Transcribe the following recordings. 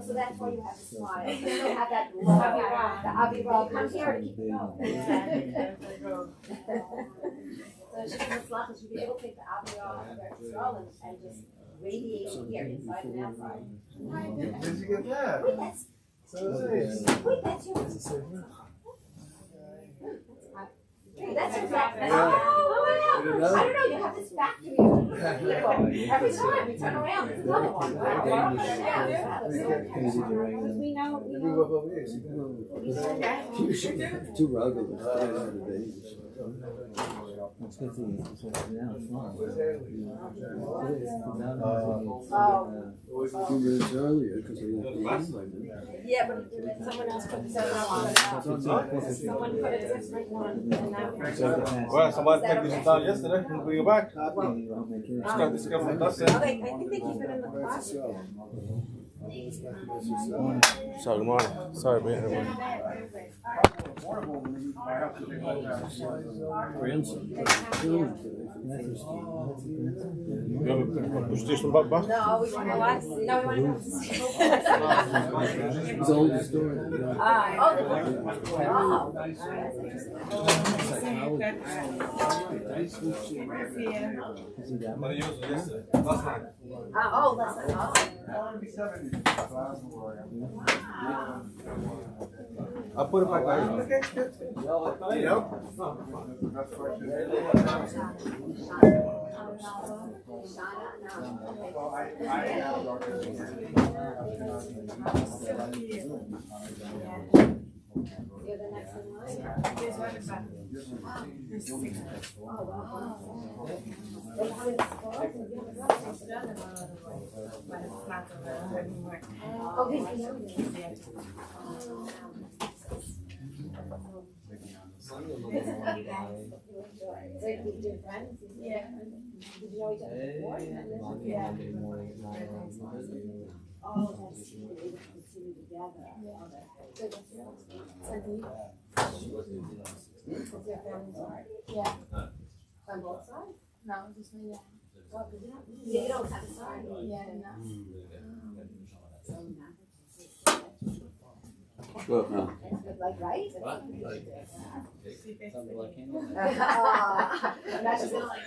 So that's why you have to smile. You don't have that Avi Rav. Come here to keep going. So she can she'll be able to take the Avi Rav and just radiate here, inside and outside. Where did you get that? Wait, that's yours. That's exactly. Oh, wow. I don't know. You have this factory of people. Every time we turn around, there's another one. We know. Too rugged. It's good to now it's not. 2 minutes earlier because we had yeah, but someone else put this on. Someone put a different one. Well, somebody took this down yesterday. Can bring it back? Okay, I think they keep it in the closet. Sorry, good morning. Sorry, being here. You have a push station back? No, we want to watch. No, we want to It's all the story. I put it back there. Okay, good. You're the next in line. So you did friends? Yeah. Did you know each other before? Yeah. Oh, that's true. They would continue together. So what's your family sorry? Yeah. On both sides? No, just me, yeah. Oh, because you don't have a side? Yeah, no. Well, no. That's good, like, right? What? Something like him? That's just like.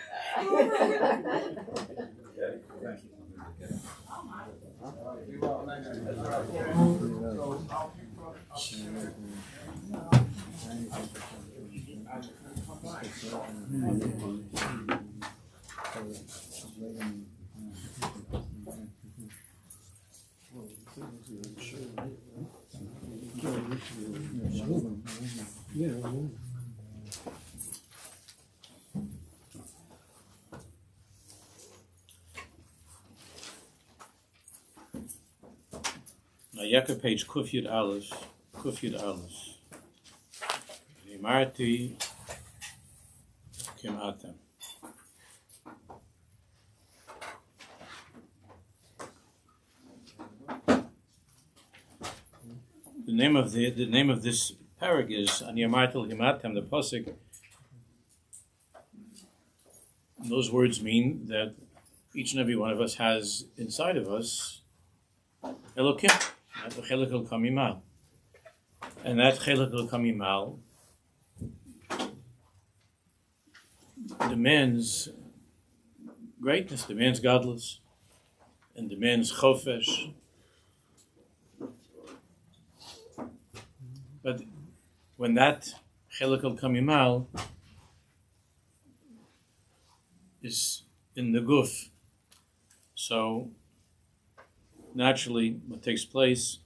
Yaakov page Kuf Yud Aleph. Marti Kim Atem. The name of this parag is Ani Amartel Himatem, the pasuk. Those words mean that each and every one of us has inside of us Elokim, the Chelik El Kamimal, and that Chelik El Kamimal demands greatness, demands godless, and demands chofesh. But when that Chelik El Kamimal is in the guf, so naturally what takes place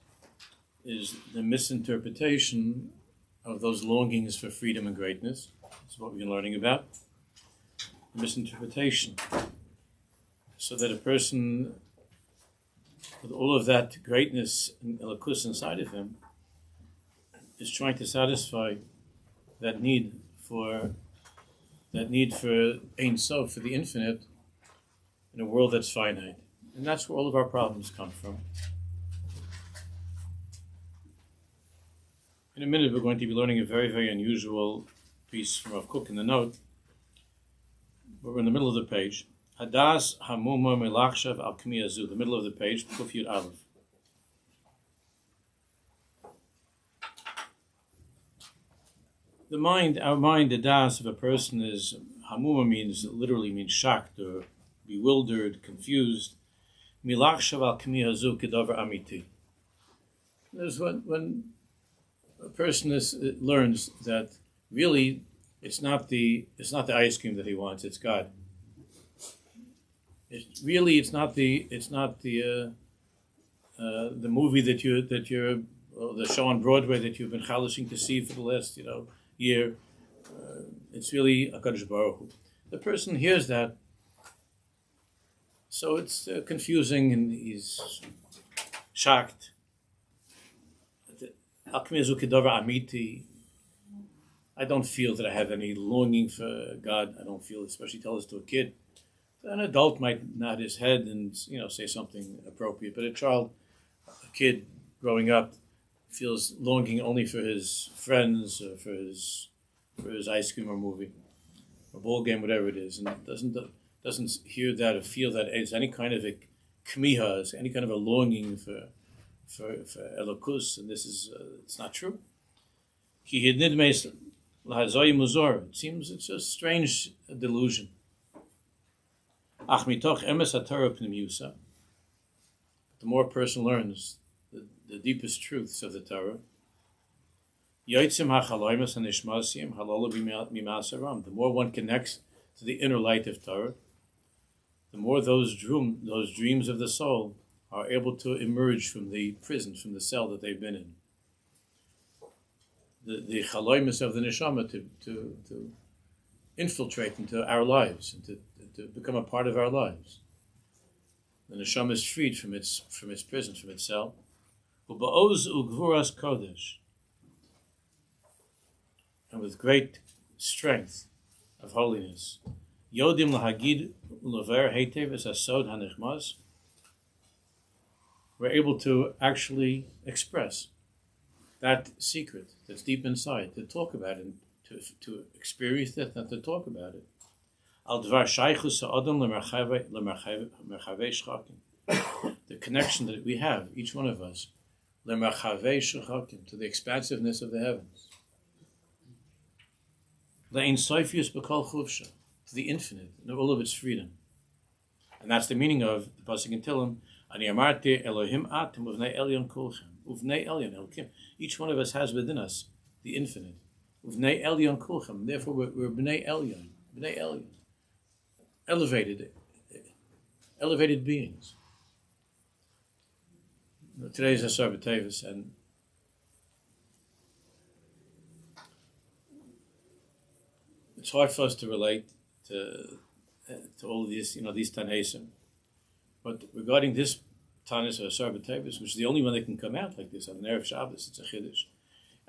is the misinterpretation of those longings for freedom and greatness. That's what we've been learning about. Misinterpretation. So that a person with all of that greatness and elokus inside of him is trying to satisfy that need for Ein Sof, for the infinite, in a world that's finite. And that's where all of our problems come from. In a minute, we're going to be learning a very, very unusual piece from Rav Kook in the note. We're in the middle of the page. Hadas Hamuma Melachshav Al Kmiyazu, the middle of the page, Kuf Yud Aleph. The mind, our mind, the das of a person is, Hamuma literally means shocked or bewildered, confused. Milachshav Al Kmiyazu Kedavar Amiti. There's when a person learns that really it's not the ice cream that he wants, it's God. It's not the movie that you're or the show on Broadway that you've been chalishing to see for the last year. It's really HaKadosh Baruch Hu. The person hears that, so it's confusing and he's shocked. I don't feel that I have any longing for God. I don't feel, especially tell this to a kid. An adult might nod his head and say something appropriate, but a kid growing up feels longing only for his friends or for his ice cream or movie, or ball game, whatever it is, and doesn't hear that or feel that it's any kind of a kmiha, any kind of a longing for elokus, and this is it's not true. It seems it's a strange delusion. The more a person learns the deepest truths of the Torah, the more one connects to the inner light of Torah, the more those dreams of the soul are able to emerge from the prison, from the cell that they've been in. The chaloimus of the neshama to infiltrate into our lives and to become a part of our lives. The neshama is freed from its prison, from its cell. U'ba'oz u'gvuras kodesh, and with great strength of holiness, yodim lahagid u'lever heitev es asod hanichmas, we're able to actually express that secret that's deep inside, to talk about it, to experience it, and to talk about it. Al dvar shaychus ha'adam lemerchavei shchakim, the connection that we have, each one of us, lemerchavei shchakim, to the expansiveness of the heavens. Le'ein sofius b'kol chuvsha, to the infinite in all of its freedom, and that's the meaning of the pasuk in Tehillim. Ani amarti Elohim atem uvnei elyon kulchem, uvnei elyon elkim. Each one of us has within us the infinite. Uvnei elyon kulchem. Therefore, we're bnei elyon, elevated beings. Today is Asar B'Tevis, and it's hard for us to relate to all these, these Tanaisim. But regarding this Tanis or Asar B'Tevis, which is the only one that can come out like this on an Erev Shabbos, it's a Chiddush.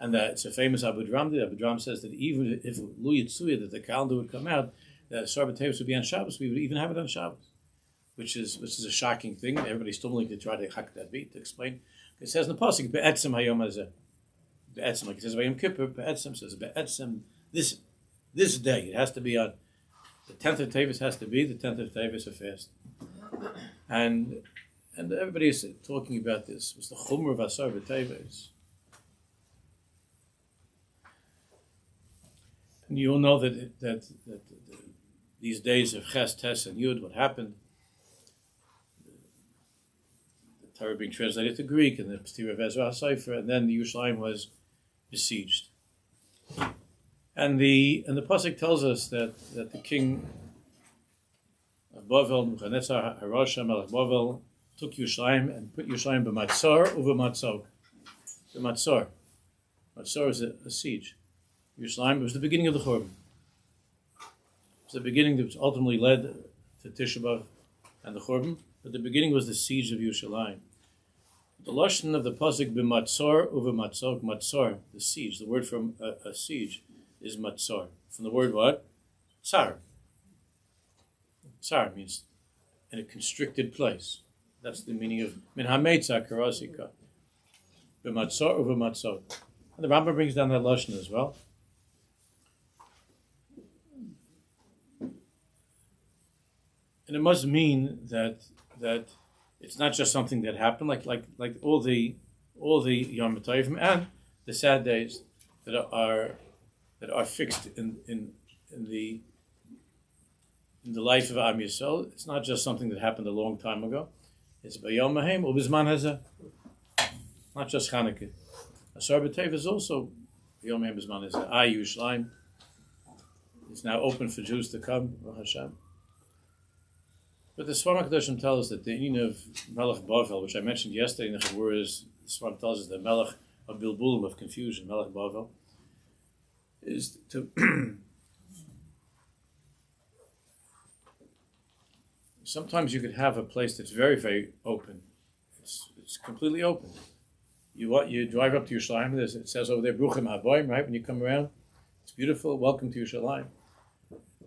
And that it's a famous Abu Dram. Abu Dram says that even if Lu Yitzuya, that the calendar would come out, that Asar B'Tevis would be on Shabbos, we would even have it on Shabbos, which is a shocking thing. Everybody's stumbling to try to hack that beat, to explain. It says in the pasuk, Be'etzem hayom hazeh. Be'etzem, like it says by Yom Kippur, Be'etzem says, Be'etzem, this day, it has to be on, the 10th of Tevis has to be the 10th of Tevis, a fast. And everybody is talking about this. It was the Chumrah of Asar B'Tevis. And you all know that these days of Ches, Tes, and Yud, what happened, the Torah being translated to Greek, and the P'tira of Ezra HaSefer, and then the Yerushalayim was besieged. And the pasuk tells us that the king of Bavel, Nebuchadnezzar Harasha Melech Bavel, took Yerushalayim and put Yerushalayim b'matzor over matzog. The matzor is a siege. Yerushalayim was the beginning of the Churban. It was the beginning that was ultimately led to Tisha B'Av and the Churban, but the beginning was the siege of Yerushalayim. The lashon of the pasuk b'matzor over matzog, matzor, the siege. The word from a siege is matzor. From the word what? Tsar. Tsar means in a constricted place. That's the meaning of min hametzah karasika. B'matzor over matzog. And the Rambam brings down that lashon as well. And it must mean that it's not just something that happened, like all the Yom Tovim and the sad days that are fixed in the life of Am Yisrael. It's not just something that happened a long time ago. It's Bayom Mahem Ubizman Hazeh. Not just Chanukah. Asar B'Tev is also Bayom Mahem Ubizman Hazeh. Yerushalayim is now open for Jews to come. Baruch Hashem. But the Sfarim HaKadoshim tell us that the Inin of Melech Bavel, which I mentioned yesterday in the Chavur, is the Sfarim tells us the Melech of Bilbulim, of confusion, Melech Bavel, is to sometimes you could have a place that's very, very open. It's completely open. You drive up to Yerushalayim, it says over there, Bruchim Habayim, right? When you come around, it's beautiful, welcome to Yerushalayim.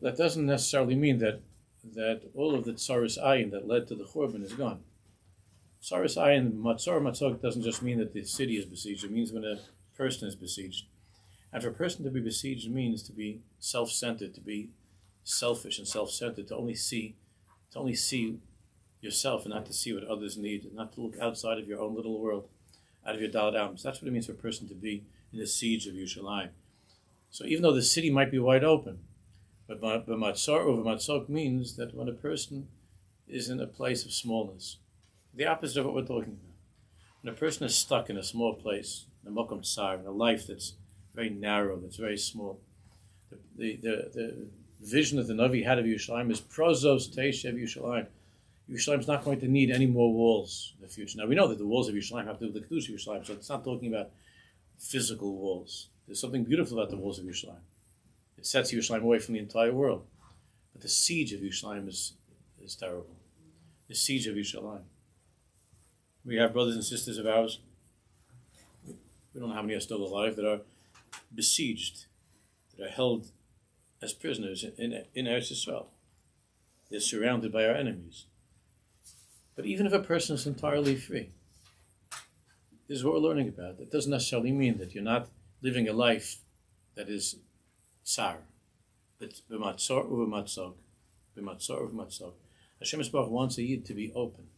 That doesn't necessarily mean that all of the Tsaris Ayin that led to the Churban is gone. Tsaris Ayin, Matzor doesn't just mean that the city is besieged, it means when a person is besieged. And for a person to be besieged means to be self-centered, to be selfish and self-centered, to only see yourself and not to see what others need, and not to look outside of your own little world, out of your Dalet Amos. That's what it means for a person to be in the siege of Yerushalayim. So even though the city might be wide open, but Matzor over Matzok means that when a person is in a place of smallness, the opposite of what we're talking about. When a person is stuck in a small place, in a Mokom Tsar, in a life that's very narrow, that's very small, the vision that the Navi had of Yerushalayim is Prozos Teishev Yerushalayim. Yerushalayim is not going to need any more walls in the future. Now we know that the walls of Yerushalayim have to do with the Kedush of Yerushalayim, so it's not talking about physical walls. There's something beautiful about the walls of Yerushalayim. It sets Yerushalayim away from the entire world. But the siege of Yerushalayim is terrible. The siege of Yerushalayim. We have brothers and sisters of ours, we don't know how many are still alive, that are besieged, that are held as prisoners in Eretz Yisrael. They're surrounded by our enemies. But even if a person is entirely free, this is what we're learning about. It doesn't necessarily mean that you're not living a life that is tsar. It's b'matzor u'b'matzog. B'matzor u'b'matzog. Hashem Yisbarach wants a Yid to be open.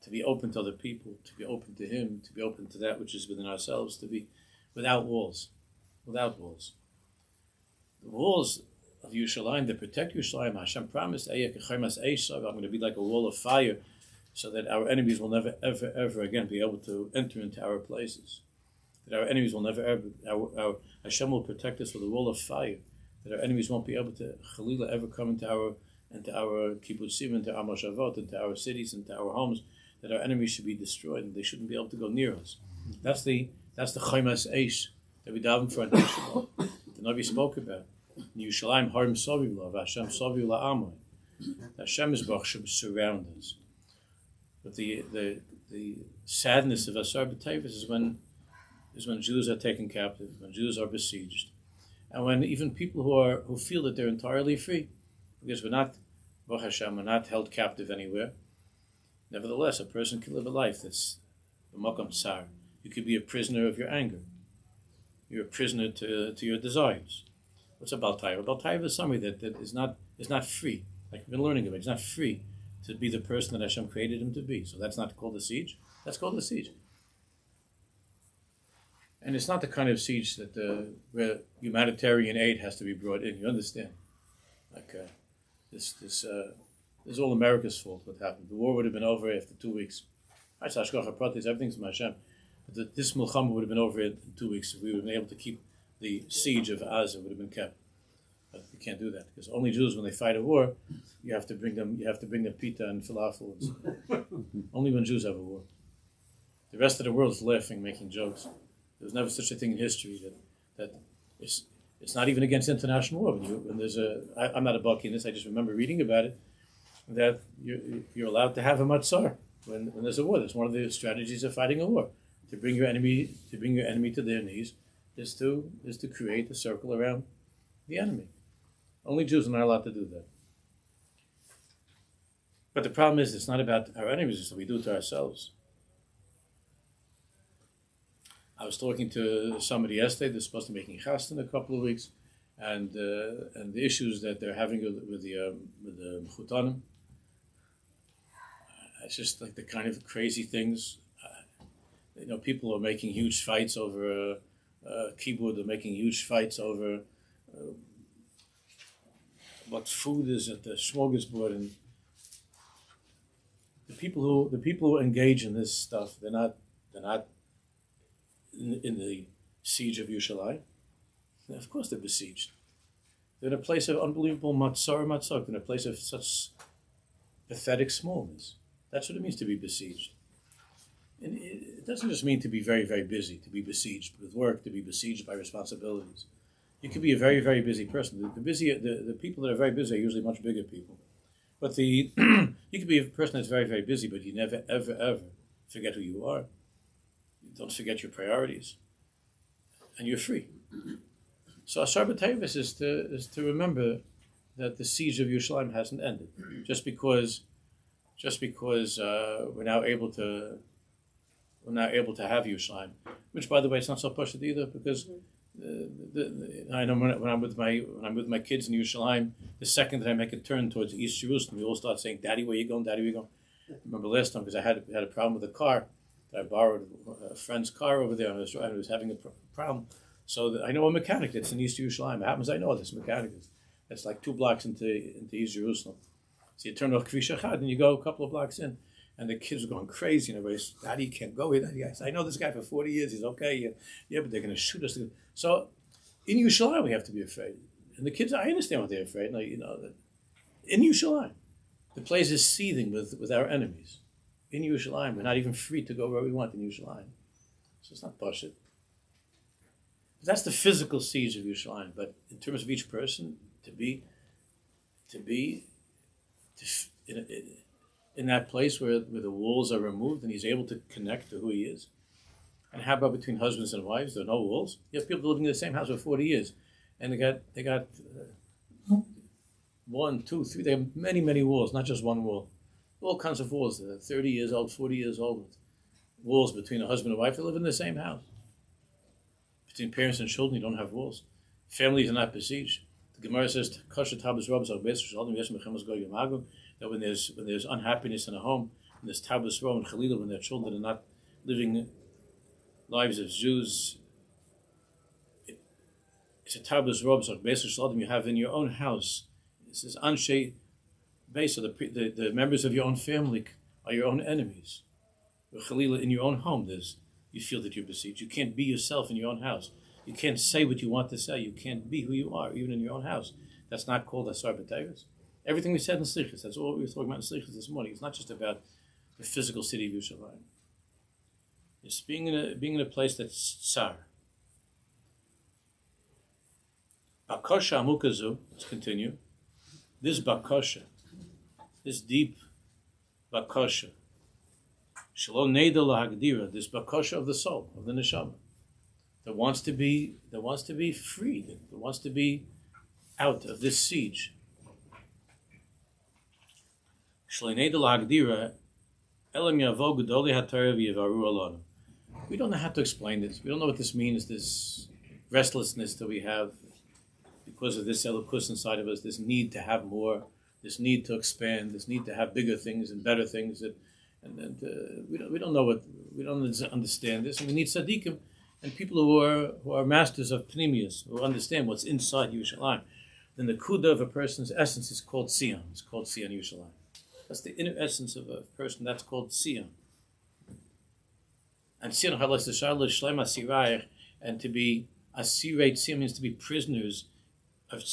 To be open to other people, to be open to Him, to be open to that which is within ourselves, to be without walls. Without walls. The walls of Yerushalayim that protect Yerushalayim, Hashem promised, I'm going to be like a wall of fire, so that our enemies will never, ever, ever again be able to enter into our places. That our enemies will never, ever, Hashem will protect us with a wall of fire, that our enemies won't be able to, Chalila, ever come into our kibbutzim, into our moshavot, into our cities, into our homes, that our enemies should be destroyed, and they shouldn't be able to go near us. That's the Chaymas Eish that we daven for in Yisrael. The Navi spoke about. Yerushalayim harim soviv lo, Hashem soviv la'amoy. Hashem is Baruch should surround us. But the sadness of Asar B'Tevis is when Jews are taken captive, when Jews are besieged, and when even people who feel that they're entirely free, because we're not, Baruch Hashem, we're not held captive anywhere. Nevertheless, a person can live a life that's a Mokom Tsar. You could be a prisoner of your anger. You're a prisoner to your desires. What's a Baltaiva? Baltaiva is somebody that is not free. Like we've been learning about, he's not free to be the person that Hashem created him to be. So that's not called a siege. That's called a siege. And it's not the kind of siege that where humanitarian aid has to be brought in. You understand? Like this is all America's fault. What happened? The war would have been over after 2 weeks. Everything's from Hashem. But this Milchama would have been over in 2 weeks if we would have been able to keep the siege of Gaza would have been kept. But we can't do that because only Jews, when they fight a war, you have to bring them pita and falafel. Only when Jews have a war. The rest of the world is laughing, making jokes. There was never such a thing in history that it's not even against international law. When there's I'm not a baki in this. I just remember reading about it that you're allowed to have a matzar when there's a war. That's one of the strategies of fighting a war. To bring your enemy to their knees is to create a circle around the enemy. Only Jews are not allowed to do that. But the problem is, it's not about our enemies; it's what we do to ourselves. I was talking to somebody yesterday that's supposed to be making chastan in a couple of weeks, and the issues that they're having with the Chutanim. It's just like the kind of crazy things. People are making huge fights over keyboard. They're making huge fights over what food is at the smorgasbord, and the people who engage in this stuff, they're not in the siege of Yerushalayim. Of course, they're besieged. They're in a place of unbelievable matzor, in a place of such pathetic smallness. That's what it means to be besieged. And it doesn't just mean to be very, very busy, to be besieged with work, to be besieged by responsibilities. You can be a very, very busy person. The people that are very busy are usually much bigger people. But you can be a person that's very, very busy, but you never, ever, ever forget who you are. You don't forget your priorities. And you're free. So Asar B'Tevis is to remember that the siege of Yerushalayim hasn't ended. Just because we're now able to have Yerushalayim, which, by the way, it's not so pushed either, because I know when I'm with my kids in Yerushalayim, the second that I make a turn towards East Jerusalem, we all start saying, "Daddy, where you going? Daddy, where you going?" I remember last time, because I had a problem with a car. I borrowed a friend's car over there, and I was having a problem. So I know a mechanic that's in East Yerushalayim. It happens I know this mechanic that's like 2 blocks into East Jerusalem. So you turn off Kvish Achad and you go a couple of blocks in, and the kids are going crazy. And everybody's, "Daddy, you can't go here." Daddy, I said, "I know this guy for 40 years. He's okay. Yeah, but they're going to shoot us." So in Yerushalayim we have to be afraid. And the kids, I understand what they're afraid. In Yerushalayim, the place is seething with our enemies. In Yerushalayim, we're not even free to go where we want in Yerushalayim. So it's not Pashut. That's the physical siege of Yerushalayim. But in terms of each person, to be in that place where the walls are removed and he's able to connect to who he is. And how about between husbands and wives? There are no walls. You have people living in the same house for 40 years, and they got 1, 2, 3. They have many, many walls, not just one wall. All kinds of walls. They're 30 years old, 40 years old. Walls between a husband and wife. They live in the same house. Between parents and children, you don't have walls. Families are not besieged. The Gemara says, that when there's unhappiness in a home, when there's tabus ro and chalila, when their children are not living lives of Jews, it's a tabus ro, you have in your own house. It says, anshe besa, the members of your own family are your own enemies. Chalila, in your own home, you feel that you're besieged. You can't be yourself in your own house. You can't say what you want to say. You can't be who you are, even in your own house. That's not called Asar B'Tevis. Everything we said in Slichus, that's all we were talking about in Slichus this morning. It's not just about the physical city of Yerushalayim. It's being in a place that's tsar. Bakosha amukazu, let's continue. This bakosha, this deep bakosha, shalom neida lahagdira, this bakosha of the soul, of the neshama, that wants to be free, that wants to be out of this siege. We don't know how to explain this. We don't know what this means, this restlessness that we have because of this elokus inside of us, this need to have more, this need to expand, this need to have bigger things and better things. We don't understand this. And we need tzaddikim and people who are masters of pnimius, who understand what's inside Yerushalayim. Then the kuda of a person's essence is called Sion. It's called Sion Yerushalayim. That's the inner essence of a person. That's called Sion. And Sion and to be asirate Sion means to be prisoners of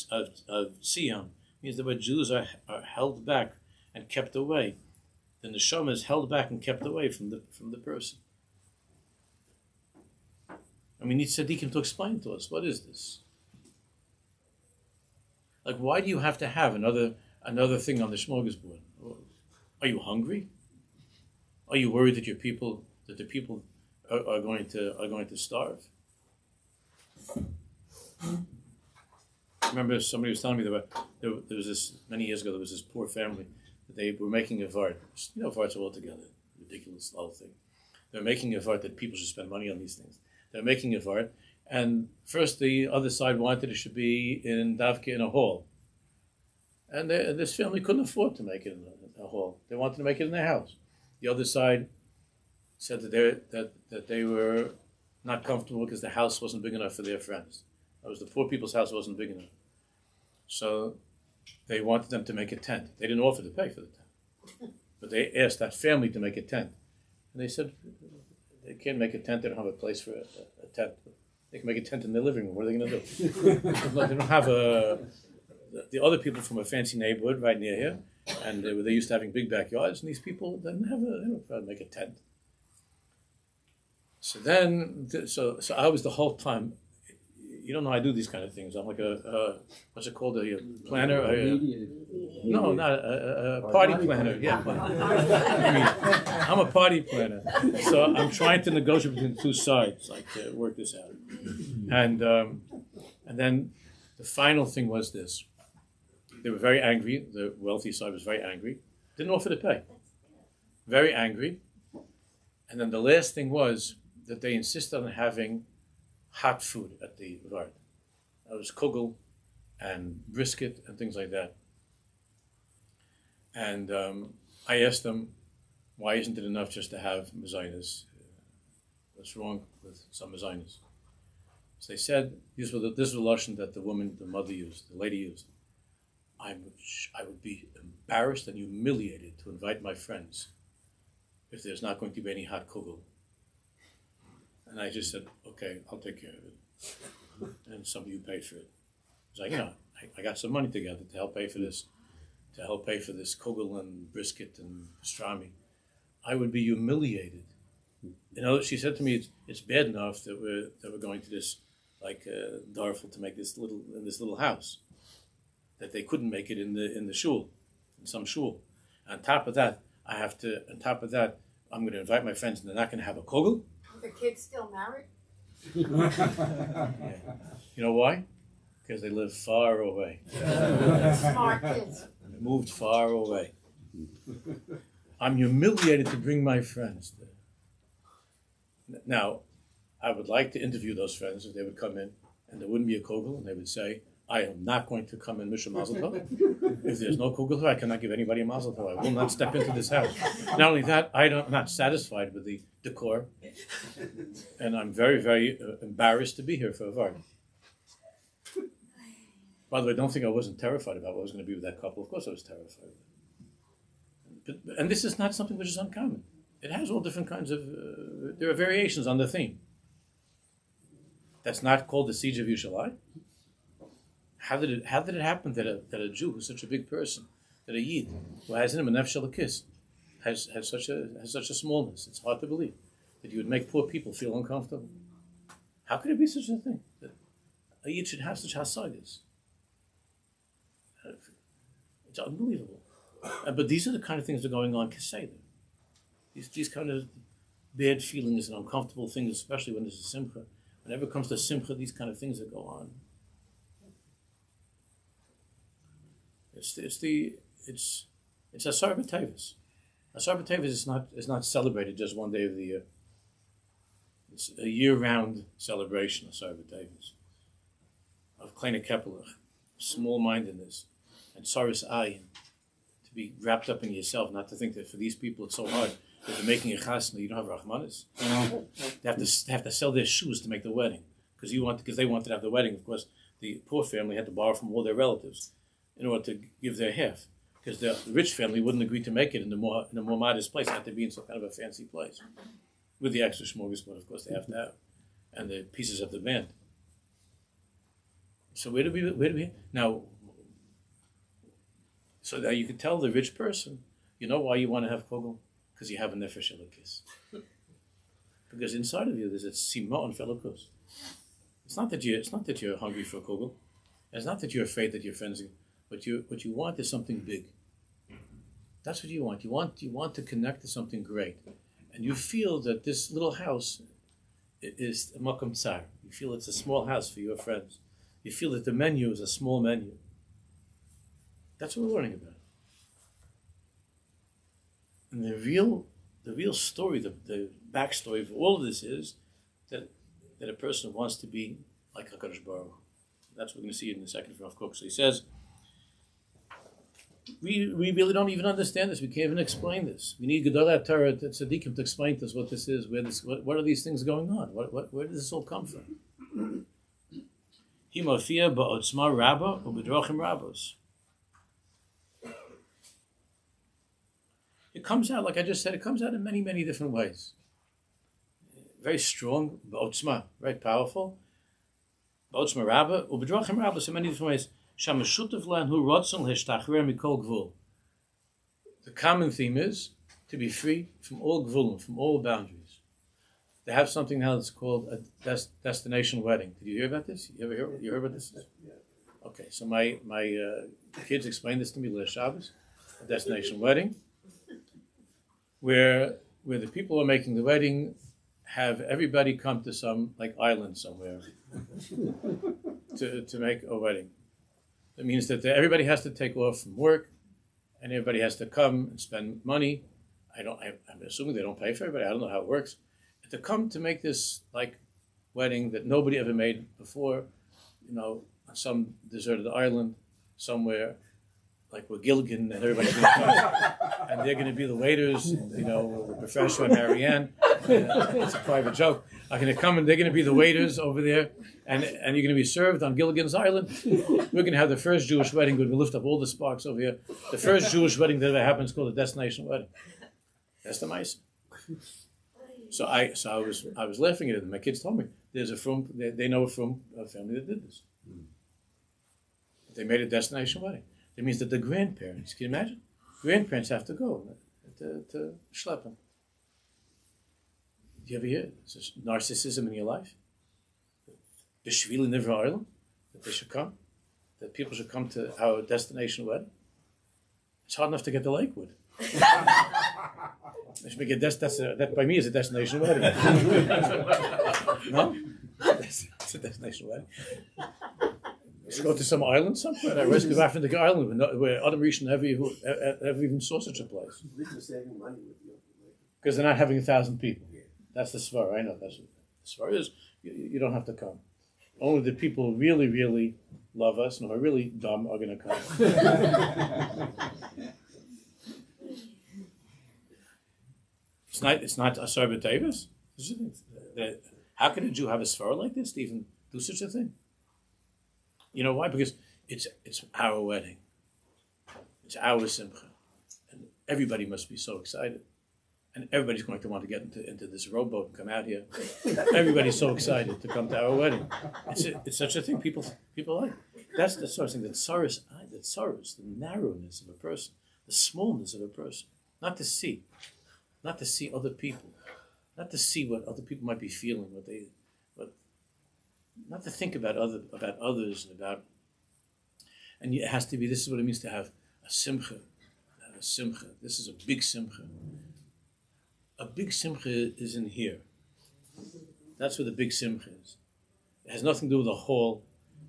Sion. Means that when Jews are held back and kept away, then the neshama is held back and kept away from the person. And we need tzaddikim to explain to us, what is this? Like, why do you have to have another thing on the smorgasbord? Are you hungry? Are you worried that the people are going to starve? I remember somebody was telling me there was this many years ago. There was this poor family that they were making a vart. Varts are all together, ridiculous little thing. They're making a vart that people should spend money on these things. They're making a vart, And first the other side wanted it should be in Davka in a hall. And this family couldn't afford to make it in a hall. They wanted to make it in their house. The other side said that they were not comfortable because the house wasn't big enough for their friends. That was the poor people's house wasn't big enough. So they wanted them to make a tent. They didn't offer to pay for the tent. But they asked that family to make a tent. And they said, they can't make a tent, they don't have a place for a tent. They can make a tent in their living room, what are they going to do? They don't have the other people from a fancy neighborhood right near here, and they used to having big backyards, and these people didn't have they don't make a tent. So then, so I was the whole time, you don't know I do these kind of things. I'm like what's it called, a planner? No, not a party planner. Yeah, I'm a party planner. So I'm trying to negotiate between two sides, like to work this out. And then the final thing was this. They were very angry. The wealthy side was very angry. Didn't offer to pay. Very angry. And then the last thing was that they insisted on having hot food at the Vard. That was kugel and brisket and things like that. And I asked them, why isn't it enough just to have mezainis? What's wrong with some mezainis? So they said, this was the lashon that the mother used, the lady used. I would be embarrassed and humiliated to invite my friends if there's not going to be any hot kugel. And I just said, okay, I'll take care of it. And some of you paid for it. It's like, I got some money together to help pay for this, kugel and brisket and pastrami. I would be humiliated. She said to me, it's bad enough that we're going to this, Darfur to make this little house, that they couldn't make it in the shul, in some shul. On top of that, I'm going to invite my friends, and they're not going to have a kugel. The kid's still married? Yeah. You know why? Because they live far away. Smart kids. They moved far away. I'm humiliated to bring my friends there. Now, I would like to interview those friends if they would come in, and there wouldn't be a kugel, and they would say, I am not going to come in Mishra Mazel Tov. If there's no kugel, I cannot give anybody a Mazel Tov. I will not step into this house. Not only that, I'm not satisfied with the decor, and I'm very, very embarrassed to be here for a Vard. By the way, don't think I wasn't terrified about what I was going to be with that couple. Of course I was terrified. And this is not something which is uncommon. It has all different kinds of, there are variations on the theme. That's not called the siege of Yerushalayim. How did it happen that a Jew who's such a big person, that a Yid who has in him a nefesh elokis, has such a smallness? It's hard to believe that you would make poor people feel uncomfortable. How could it be such a thing that a Yid should have such hasagas? It's unbelievable. But these are the kind of things that are going on Keseder. These kind of bad feelings and uncomfortable things, especially when there's a simcha. Whenever it comes to simcha, these kind of things that go on. It's Asar B'Tevis. Asar B'Tevis is not celebrated just one day of the year. It's a year-round celebration, Asar B'Tevis, of Kleine Keppelach, small-mindedness, and Saris Ayin, to be wrapped up in yourself, not to think that for these people it's so hard. If they're making a chasna, you don't have Rahmanis. They have to sell their shoes to make the wedding because they wanted to have the wedding. Of course, the poor family had to borrow from all their relatives in order to give their half, because the rich family wouldn't agree to make it in the more modest place. It had to be in some kind of a fancy place with the extra smorgasbord, of course, they have to have, and the pieces of the band. So where do we now? So now you can tell the rich person, you know why you want to have kugel? Because you have a nefesh elokis. Because inside of you there's a simon felokos. It's not that you're hungry for kugel. It's not that you're afraid that your friends. What you want is something big. That's what you want. You want to connect to something great, and you feel that this little house is a makom tsar. You feel it's a small house for your friends. You feel that the menu is a small menu. That's what we're learning about. And the real story, the backstory of all of this is that that a person wants to be like HaKadosh Baruch Hu. That's what we're going to see in the second Rav Kook. So he says, we really don't even understand this. We can't even explain this. We need Gedolei Torah Tzaddikim to explain to us what this is, what are these things going on? Where does this all come from? He mafia ba'otzma rabba u'b'drochim rabbos. It comes out, like I just said, it comes out in many, many different ways. Very strong, ba'otzma, very powerful. Ba'otzma rabba u'b'drochim rabbos in many different ways. The common theme is to be free from all gvulim, from all boundaries. They have something now that's called a destination wedding. Did you hear about this? You heard about this? Okay, so my kids explained this to me last Shabbos. A destination wedding, where the people who are making the wedding have everybody come to some island somewhere to make a wedding. That means that everybody has to take off from work, and everybody has to come and spend money. I'm assuming they don't pay for everybody. I don't know how it works. And to come to make this wedding that nobody ever made before, on some deserted island somewhere, like with Gilligan, and everybody's going to come, and they're going to be the waiters, the professor and Marianne. It's a private joke. Are going to come and they're going to be the waiters over there, and you're going to be served on Gilligan's Island. We're going to have the first Jewish wedding. We're going to lift up all the sparks over here. The first Jewish wedding that ever happened is called a destination wedding. That's the mice. So I was laughing at it. My kids told me there's they know from a family that did this. They made a destination wedding. That means that the grandparents, can you imagine? Grandparents have to go to schleppen. Do you ever hear this narcissism in your life? The Shvili Nivra Ireland, that they should come, that people should come to our destination wedding. It's hard enough to get to Lakewood. They should make that by me is a destination wedding. No? It's a destination wedding. Let's go to some island somewhere. I rescue African island where Adam Rishon never even saw such a place. Because they're not having 1,000 people. That's the svara. I know that's what the svara is. You don't have to come. Only the people who really, really love us and who are really dumb are going to come. It's not Asar B'Tevis. How can a Jew have a svara like this to even do such a thing? You know why? Because it's our wedding. It's our simcha. And everybody must be so excited. And everybody's going to want to get into this rowboat and come out here. Everybody's so excited to come to our wedding. It's such a thing people like. That's the sort of thing that sorrows, the narrowness of a person, the smallness of a person. Not to see other people, not to see what other people might be feeling, not to think about others and it has to be. This is what it means to have a simcha. This is a big simcha. A big simcha is in here. That's where the big simcha is. It has nothing to do with a hall.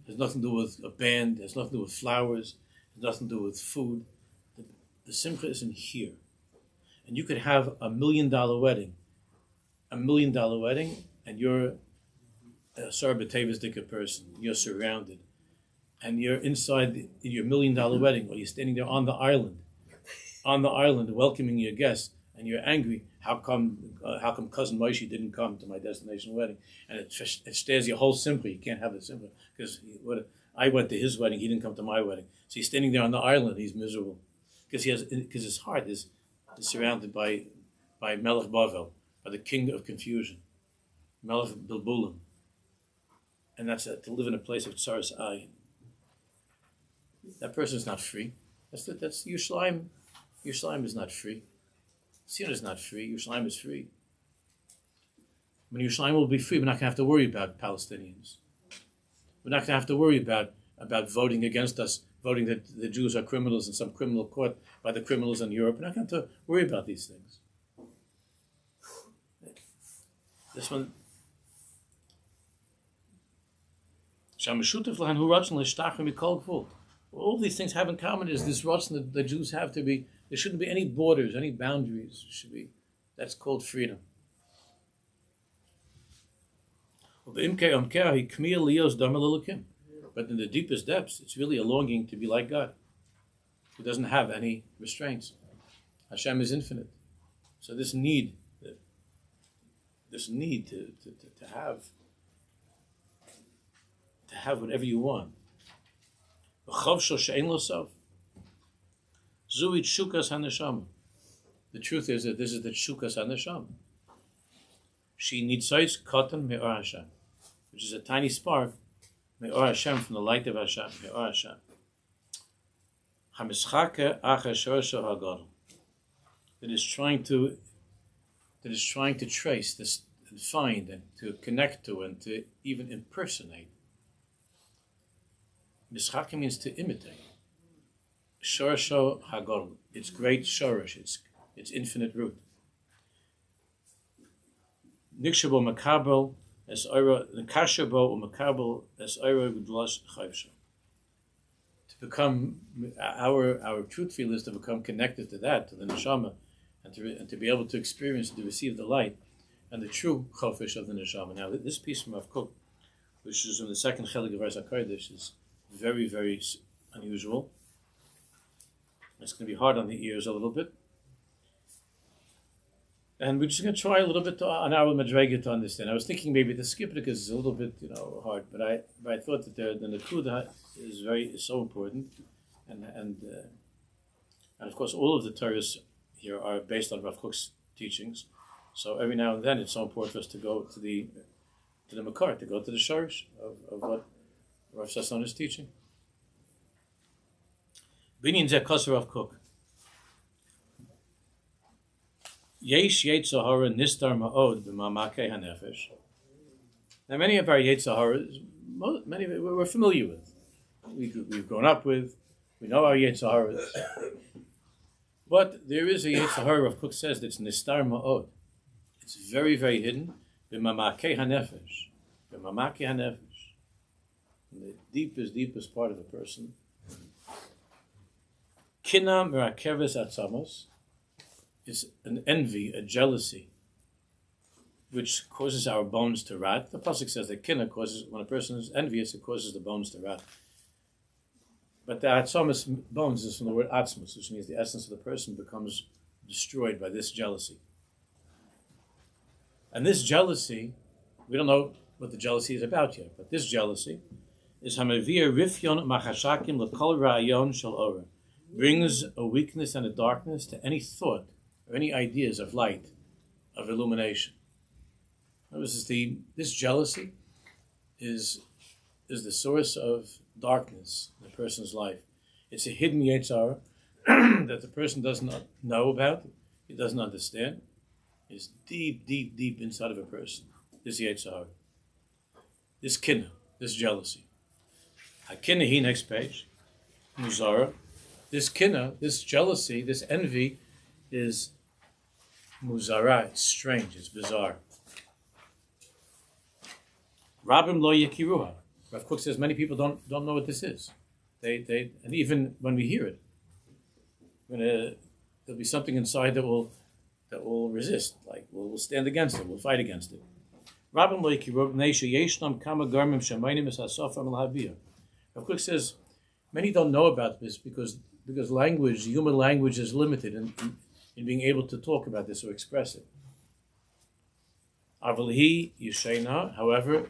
It has nothing to do with a band. It has nothing to do with flowers. It has nothing to do with food. The simcha is in here. And you could have $1 million wedding. $1 million wedding, and you're a Sarah B'Tevis person. You're surrounded. And you're inside your $1 million wedding, or you're standing there on the island welcoming your guests, and you're angry. How come cousin Moshe didn't come to my destination wedding? And it stares your whole simcha. You can't have the simcha because I went to his wedding. He didn't come to my wedding. So he's standing there on the island. He's miserable because his heart is surrounded by Melech Bavel, by the king of confusion, Melech Bilbulim, and that's to live in a place of tsaras ayin. That person is not free. That's Yerushalayim. Yerushalayim is not free. Sion is not free. Yerushalayim is free. When Yerushalayim will be free, we're not going to have to worry about Palestinians. We're not going to have to worry about voting against us, voting that the Jews are criminals in some criminal court by the criminals in Europe. We're not going to have to worry about these things. This one. All these things have in common is this rush that the Jews have to be. There shouldn't be any borders, any boundaries. That's called freedom. But in the deepest depths, it's really a longing to be like God, who doesn't have any restraints. Hashem is infinite. So this need to have whatever you want. The truth is that this is the Tshukas HaNeshama. She needs sights katan me'or Hashem, which is a tiny spark me'or Hashem, from the light of Hashem, me'or Hashem. Hamischake acher shorsho hagadol. That is trying to trace this and find and to connect to and to even impersonate. Mischake means to imitate. Shorsho hagadol. It's great shorish. It's infinite root. Nikshabo makabel es oira nikashabo umakabel es oira gudlash chayvsha. To become our truth field is to become connected to that, to the neshama, and to be able to experience, to receive the light and the true chofesh of the neshama. Now, this piece from Rav Kook, which is in the second chelik of Aros HaKodesh, is very, very unusual. It's going to be hard on the ears a little bit. And we're just going to try a little bit on our madrega to understand. I was thinking maybe to skip it because it's a little bit, hard. But I thought that the nekuda is so important, and of course all of the Torahs here are based on Rav Kook's teachings. So every now and then it's so important for us to go to the makar, to go to the sharish of what Rav Sasson is teaching. Binyan zeh kosher Rav Kook. Yesh Yetzirah nistar ma'od b'mamakei hanefesh. Now, many of our Yetzirahs, many of it we're familiar with. We've grown up with. We know our Yetzirahs. But there is a Yetzirah, Rav Kook says, that's nistar ma'od. It's very, very hidden. B'mamakei hanefesh. B'mamakei hanefesh. In the deepest part of a person. Kina merakeves atzamos. Is an envy, a jealousy, which causes our bones to rot. The pasuk says that kinna causes, when a person is envious, it causes the bones to rot. But the atzamus bones is from the word atzmus, which means the essence of the person becomes destroyed by this jealousy. And this jealousy, we don't know what the jealousy is about yet, but this jealousy is hamavir rifyon machashakim l'kol ra'ayon shel ora, brings a weakness and a darkness to any thought or any ideas of light, of illumination. This jealousy is the source of darkness in a person's life. It's a hidden Yetzirah that the person does not know about, he doesn't understand. It's deep inside of a person. This Yetzirah, this kinna, this jealousy. Hakinna he, next page, Muzara. This kinna, this jealousy, this envy is muzara, it's strange, it's bizarre. Rabim lo yakiruha. Rav Kook says many people don't know what this is. They and even when we hear it, there'll be something inside that will resist, like we'll stand against it, we'll fight against it. Rabim lo yakiruha b'nei yeshnam kama garmim shamaynim es hasofam l'habiyah. Rav Kook says many don't know about this because language, human language, is limited in being able to talk about this or express it. Avalhi yishena, however,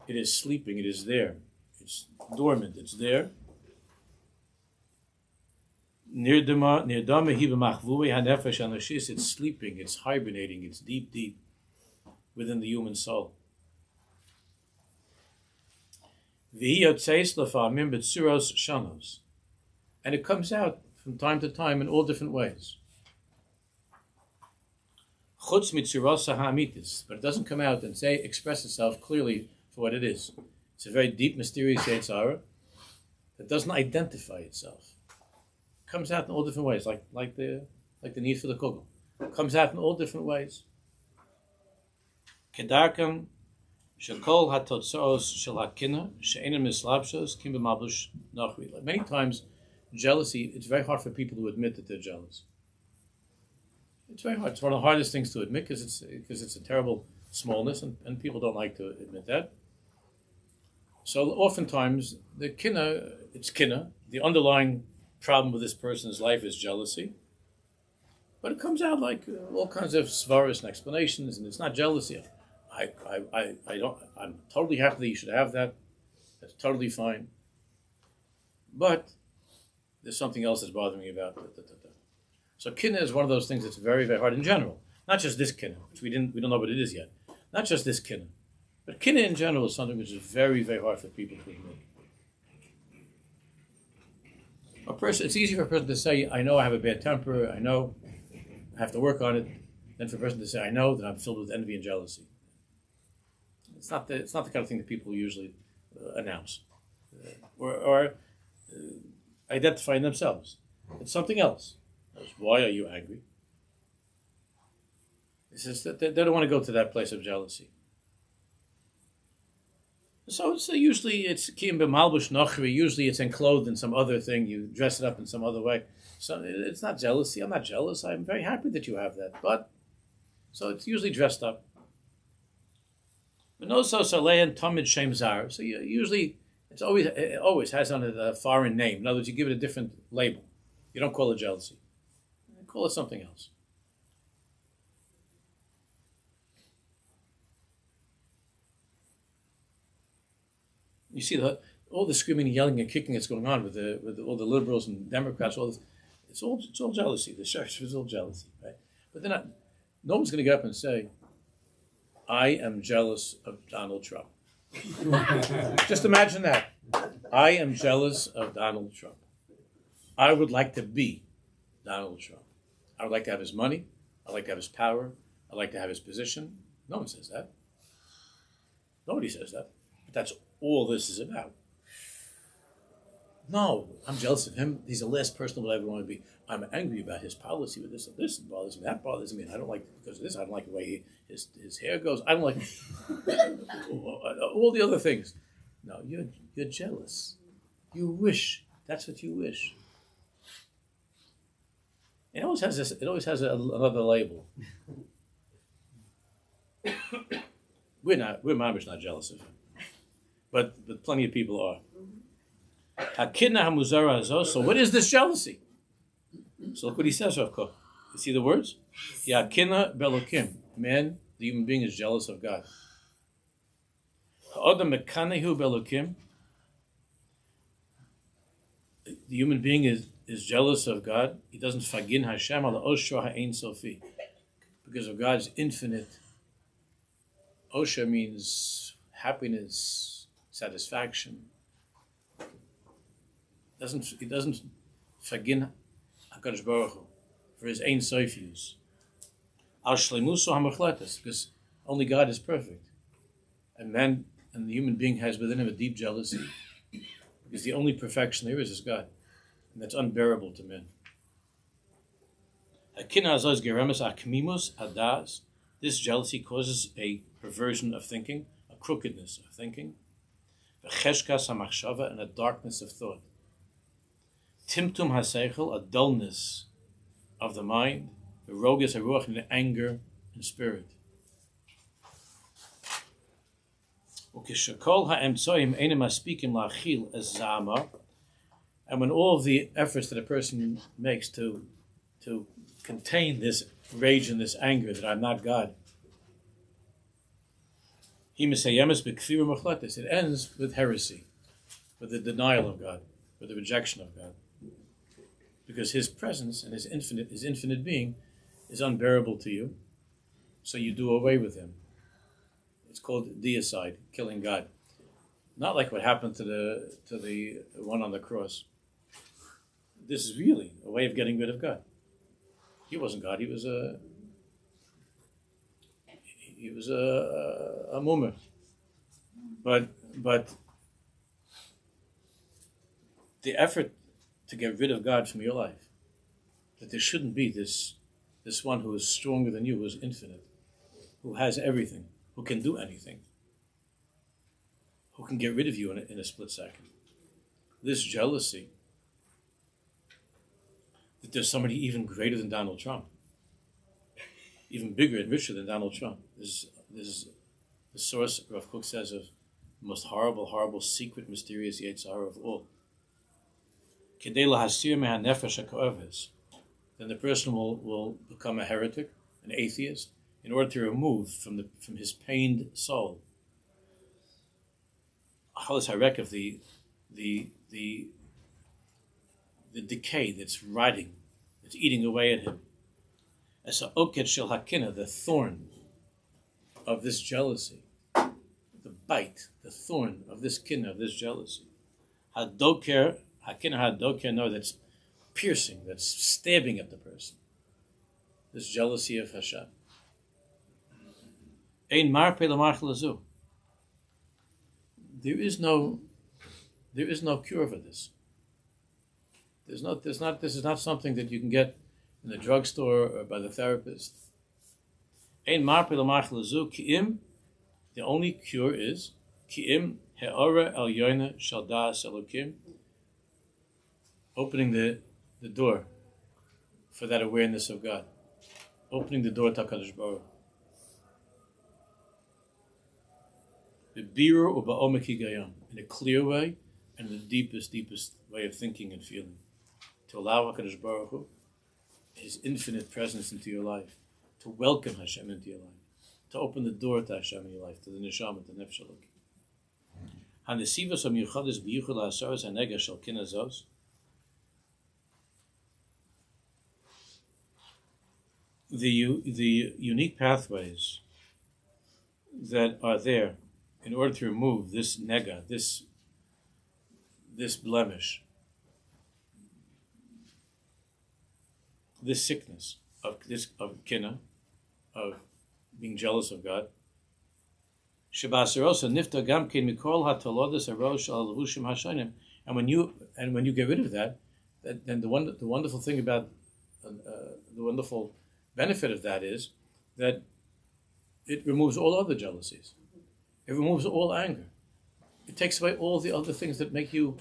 it is sleeping, it is there. It's dormant, it's there. It's sleeping, it's hibernating, it's deep within the human soul. And it comes out from time to time in all different ways. But it doesn't come out and express itself clearly for what it is. It's a very deep, mysterious Yetzirah that doesn't identify itself. It comes out in all different ways, like the need for the kugel. It comes out in all different ways. Kedarkam shekol hatotzaos shel hakina she'enim mislabshos kim b'malbush nachri. Many times, jealousy, it's very hard for people to admit that they're jealous. It's very hard. It's one of the hardest things to admit because it's a terrible smallness, and people don't like to admit that. So oftentimes the kinna. The underlying problem with this person's life is jealousy, but it comes out like all kinds of svaras and explanations, and it's not jealousy. I don't. I'm totally happy that you should have that. That's totally fine. But there's something else that's bothering me about it. So kinna is one of those things that's very, very hard in general. Not just this kinna, which we don't know what it is yet. Not just this kinna, but kinna in general is something which is very, very hard for people to admit. It's easy for a person to say, "I know I have a bad temper. I know I have to work on it," than for a person to say, "I know that I'm filled with envy and jealousy." It's not the kind of thing that people usually announce or identify in themselves. It's something else. Why are you angry? It says that they don't want to go to that place of jealousy. So it's usually kiyum b'malbush nochri. Usually it's enclosed in some other thing. You dress it up in some other way. So it's not jealousy. I'm not jealous. I'm very happy that you have that. But so it's usually dressed up. But no so salein tamid shem zar. So usually it always has on it a foreign name. In other words, you give it a different label. You don't call it jealousy. You call it something else. You see all the screaming and yelling and kicking that's going on with all the liberals and Democrats. All this, it's all jealousy. The church is all jealousy, right? But no one's going to get up and say, "I am jealous of Donald Trump." Just imagine that. I am jealous of Donald Trump. I would like to be Donald Trump. I would like to have his money. I'd like to have his power. I'd like to have his position. No one says that. Nobody says that. But that's all this is about. No, I'm jealous of him. He's the last person I would ever want to be. I'm angry about his policy with this and this. It bothers me. That bothers me. And I don't like it because of this. I don't like the way his hair goes. I don't like all the other things. No, you're jealous. You wish. That's what you wish. It always has this. It always has another label. We're mamish not jealous of him, but plenty of people are. Hakidna hamuzara hazo. So what is this jealousy? So look what he says, Rav Kook. You see the words? Yakina belokim. Man, the human being, is jealous of God. Ha'odam mekanehu belokim. The human being is jealous of God. He doesn't fagin Hashem ala oshra ha'ein sofi. Because of God's infinite. Osha means happiness, satisfaction. He doesn't fagin HaKadosh Baruch Hu for his ein sof use. Al shleimuso hamachletes, because only God is perfect, and man and the human being has within him a deep jealousy, because the only perfection there is God, and that's unbearable to men. This jealousy causes a perversion of thinking, a crookedness of thinking, and a darkness of thought. Timtum haseichel, a dullness of the mind, the rogas haruach, and anger and spirit. And when all of the efforts that a person makes to contain this rage and this anger that I'm not God, it ends with heresy, with the denial of God, with the rejection of God. Because his presence and his infinite being is unbearable to you, so you do away with him. It's called deicide, killing God. Not like what happened to the one on the cross. This is really a way of getting rid of God. He wasn't God. He was a mummer. But the effort to get rid of God from your life, that there shouldn't be this one who is stronger than you, who is infinite, who has everything, who can do anything, who can get rid of you in a split second. This jealousy that there's somebody even greater than Donald Trump, even bigger and richer than Donald Trump. is the source, Rav Kook says, of the most horrible, horrible, secret, mysterious Yetzirah of all. Kedei lahasir mehanefesh ha'ko'eves. Then the person will become a heretic, an atheist, in order to remove from his pained soul Chalas Harek of the decay that's rotting, that's eating away at him. As a oket shel hakina, the thorn of this jealousy, the bite, the thorn of this kinna, of this jealousy. Hadoker, hakina hadoker, no, that's piercing, that's stabbing at the person. This jealousy of Hashem. Ein marpe l'march lazu. There is no cure for this. This is not something that you can get in the drugstore or by the therapist. Ein marpe l'march lazu ki'im. The only cure is ki'im he'ora el yoina shel da'as elokim. Opening the door for that awareness of God. Opening the door to HaKadosh Baruch Hu. In a clear way and the deepest way of thinking and feeling. To allow HaKadosh Baruch Hu, His infinite presence into your life. To welcome Hashem into your life. To open the door to Hashem in your life, to the Neshama, to the Nefesh Elokim. Hanesivos HaMiyuchadis b'yichud ha'asaros ha'nega shel kin hazos. The unique pathways that are there in order to remove this nega, this blemish, this sickness of kina, of being jealous of God. And when you get rid of that, then the wonderful thing about the wonderful benefit of that is that it removes all other jealousies. It removes all anger. It takes away all the other things that make you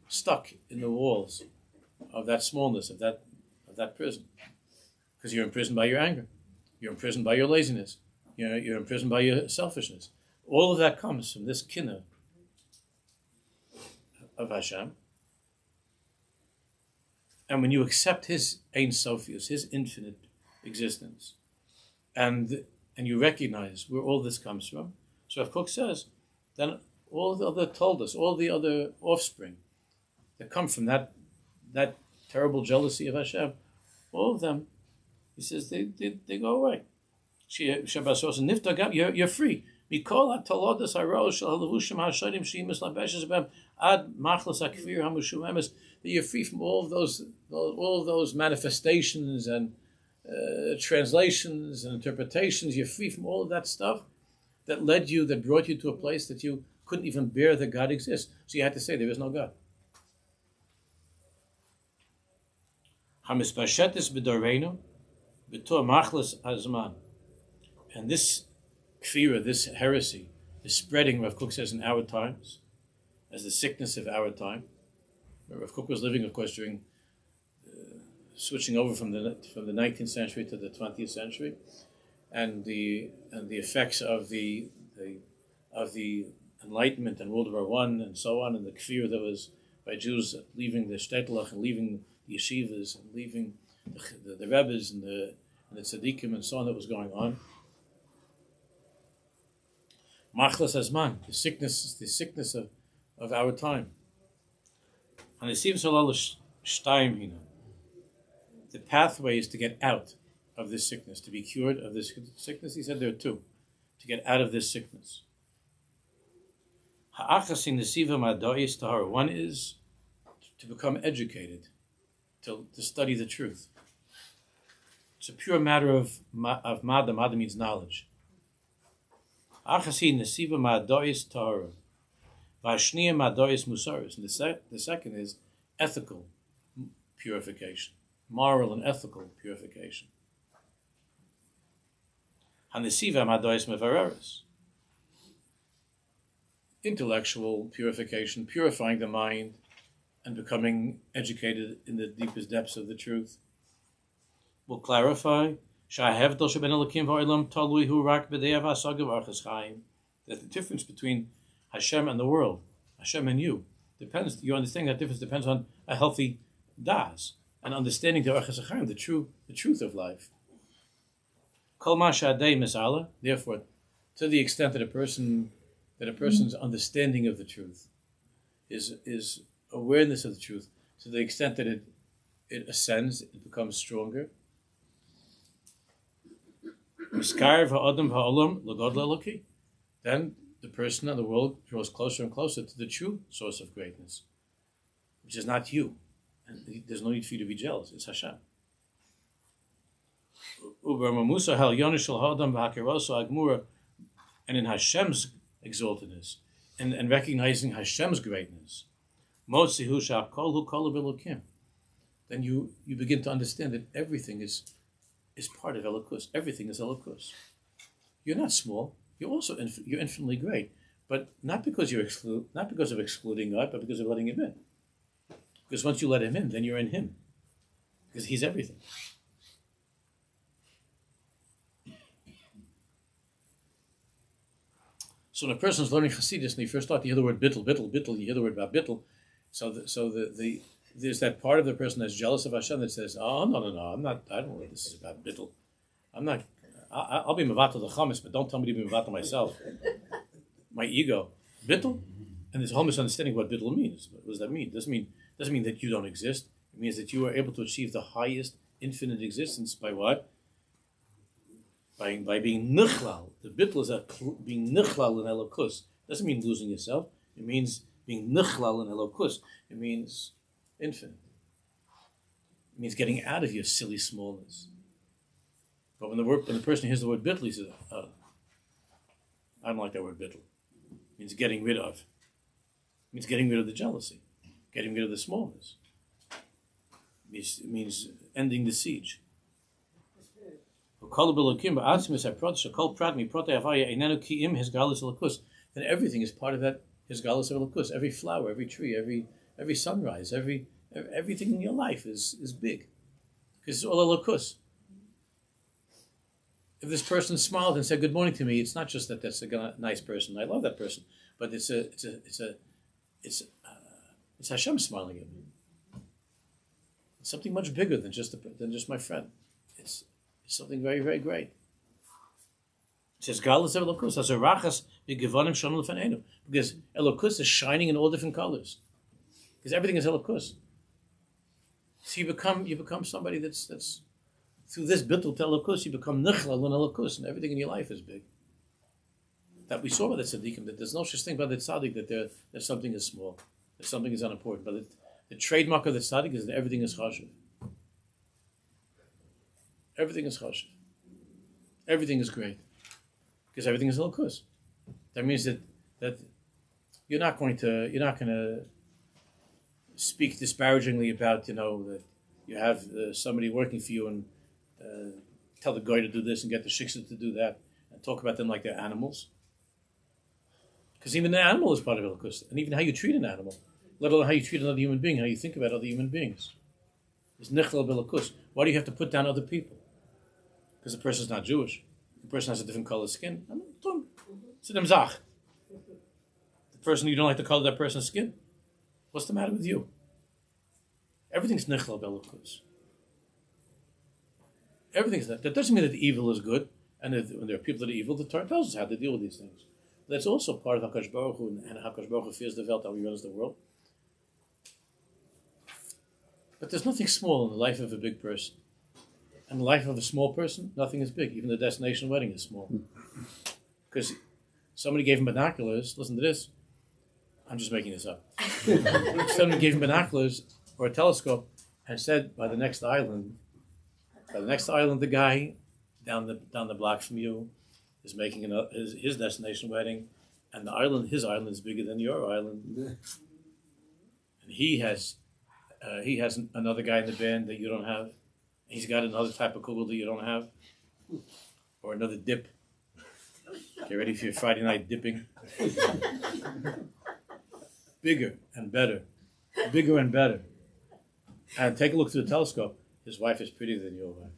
stuck in the walls of that smallness, of that prison. Because you're imprisoned by your anger. You're imprisoned by your laziness. You're imprisoned by your selfishness. All of that comes from this kinna of Hashem. And when you accept His Ein Sofius, His infinite existence, and you recognize where all this comes from, so Rav Kook says, then all the other toldos, all the other offspring that come from that terrible jealousy of Hashem, all of them, he says, they go away. You're free. That you're free from all of those manifestations and translations and interpretations. You're free from all of that stuff that brought you to a place that you couldn't even bear that God exists. So you had to say there is no God. And this kfira, this heresy, is spreading, Rav Kook says, in our times, as the sickness of our time. Rav Kook was living, of course, during switching over from the 19th century to the 20th century, and the effects of the Enlightenment and World War I and so on, and the kfir that was by Jews leaving the shtetl and leaving the yeshivas and leaving the rebbes and the tzaddikim and so on that was going on. Machlas Azman, the sickness of our time. And it seems the pathway is to get out of this sickness, to be cured of this sickness. He said there are two, to get out of this sickness. One is to become educated, to study the truth. It's a pure matter of mada. Mada means knowledge. And the second is ethical purification, moral and ethical purification. Intellectual purification, purifying the mind and becoming educated in the deepest depths of the truth, will clarify That the difference between Hashem and the world, Hashem and you, depends. You understand that difference depends on a healthy das and understanding the Orchos Chaim, the truth of life. Kol ma shadei misala. Therefore, to the extent that a person's understanding of the truth is awareness of the truth, to the extent that it ascends, it becomes stronger. Then the person in the world draws closer and closer to the true source of greatness, which is not you. And there's no need for you to be jealous. It's Hashem. And in Hashem's exaltedness, and recognizing Hashem's greatness, then you begin to understand that everything is part of Elokus. Everything is Elokus. You're not small. You're also you're infinitely great, but not because of excluding God, but because of letting Him in. Because once you let Him in, then you're in Him, because He's everything. So when a person's learning Hasidus and you first start to hear the word bittul, you hear the word about bittul, so there's that part of the person that's jealous of Hashem that says, "Oh no, I'm not. I don't know what this is about bittul. I'm not. I'll be mevatel the chametz, but don't tell me to be mevatel myself. My ego, bittul, and there's a whole misunderstanding of what bittul means. What does that mean? It doesn't mean that you don't exist. It means that you are able to achieve the highest infinite existence by what? By being nichlal. The bittul is being nichlal in Elokus. Doesn't mean losing yourself. It means being nichlal in Elokus. It means infinite. It means getting out of your silly smallness. But when the person hears the word bittul, he says, "Oh, I don't like that word bittul." It means getting rid of. It means getting rid of the jealousy, getting rid of the smallness. It means ending the siege. Then everything is part of that his galus of Elokus. Every flower, every tree, every sunrise, everything in your life is big. Because it's all Elokus. If this person smiled and said good morning to me, it's not just that that's a nice person. I love that person, but it's Hashem smiling at me. It's something much bigger than just my friend. It's something very, very great. It says galus of Elokus as a rachas b'gevanim shonu l'fanenu, because Elokus is shining in all different colors. Because everything is Elokus. So you become somebody that's through this bittul to Elokus, you become nichlal in Elokus, and everything in your life is big. That we saw by the tzaddikim, that there's no such thing by the tzaddik that something is small, that something is unimportant. But the trademark of the tzaddik is that everything is chashuv. Everything is chashuv. Everything is great, because everything is Elokus. That means that you're not going to speak disparagingly about that you have somebody working for you and tell the guy to do this and get the shiksa to do that and talk about them like they're animals. Because even the animal is part of Elokus, and even how you treat an animal, let alone how you treat another human being, how you think about other human beings, is nichlal b'Elokus. Why do you have to put down other people? Because the person's not Jewish. The person has a different color of skin. It's an imzach. The person, you don't like the color of that person's skin. What's the matter with you? Everything's nichlal b'Elokus. Everything's that. That doesn't mean that the evil is good, and that when there are people that are evil, the Torah tells us how to deal with these things. But that's also part of HaKadosh Baruch Hu, and HaKadosh Baruch Hu fears the Welt, how he runs the world. But there's nothing small in the life of a big person. In the life of a small person, nothing is big. Even the destination wedding is small. Because somebody gave him binoculars, listen to this, I'm just making this up. Somebody gave him binoculars or a telescope and said, by the next island, the guy down the block from you is making his destination wedding, and his island is bigger than your island, and he has another guy in the band that you don't have. He's got another type of kugel that you don't have, or another dip. Get ready for your Friday night dipping. Bigger and better, and take a look through the telescope. His wife is prettier than your wife.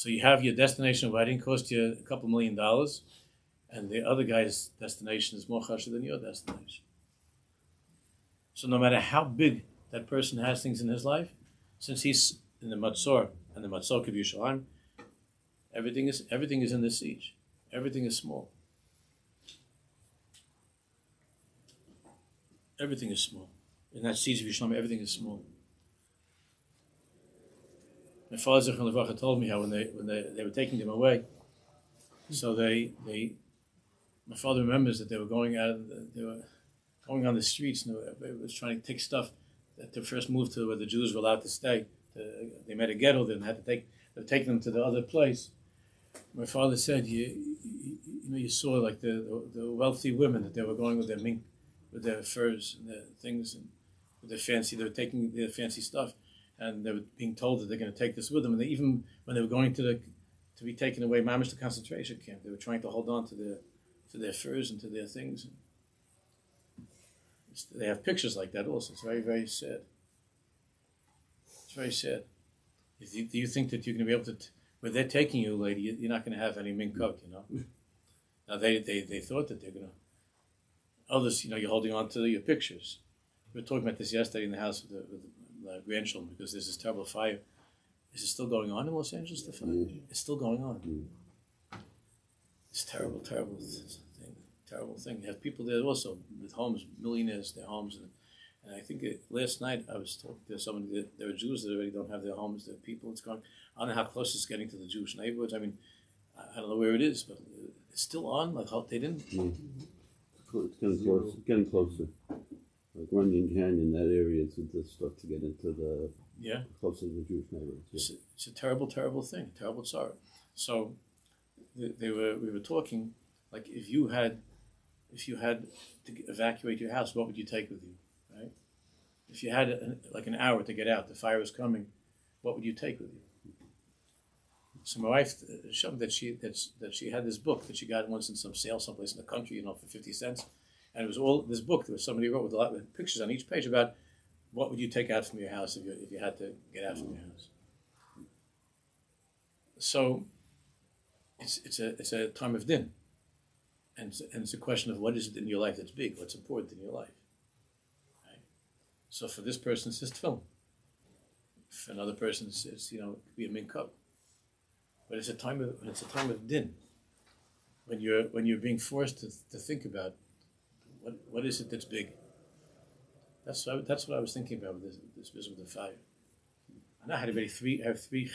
So you have your destination wedding cost you a couple $1 million, and the other guy's destination is more chashuv than your destination. So no matter how big that person has things in his life, since he's in the Matzor and the Matzor of Yerushalayim, everything is in the siege. Everything is small. Everything is small. In that siege of Yerushalayim, everything is small. My father Zichron Levracha told me how when they were taking them away, so my father remembers that they were going on the streets and they was trying to take stuff to first move to where the Jews were allowed to stay. They made a ghetto, then they were taking them to the other place. My father said, you saw like the wealthy women that they were going with their mink, with their furs and their things, and with they were taking their fancy stuff. And they were being told that they're going to take this with them. And even when they were going to be taken away, mamish to concentration camp, they were trying to hold on to their furs and to their things. They have pictures like that also. It's very, very sad. It's very sad. Do you think that you're going to be able to, where they're taking you, lady, you're not going to have any minkuk, Now they thought that they're going to. Others, you're holding on to your pictures. We were talking about this yesterday in the house with the grandchildren, because there's this terrible fire. Is it still going on in Los Angeles, the fire? It's still going on. It's terrible, terrible thing. You have people there also with homes, millionaires, their homes. And I think last night I was talking to somebody that there are Jews that already don't have their homes. There are people, it's going, I don't know how close it's getting to the Jewish neighborhoods. I mean, I don't know where it is, but it's still on. Like, they didn't. It's getting closer. Like Runyon Canyon, that area, to start to get into the closer to the Jewish neighborhoods. It's a terrible, terrible thing, terrible sorrow. So we were talking, like if you had to evacuate your house, what would you take with you, right? If you had an hour to get out, the fire was coming, what would you take with you? So my wife showed me that she had this book that she got once in some sale someplace in the country, for 50 cents. And it was all this book that somebody wrote with a lot of pictures on each page about what would you take out from your house if you had to get out from your house. So it's a time of din, and it's a question of what is it in your life that's big, what's important in your life. Right? So for this person, it's just tefillin. For another person, it's it could be a minkuk. But it's a time of din, when you're being forced to think about. What is it that's big? That's what I was thinking about with this business with the fire. And I have three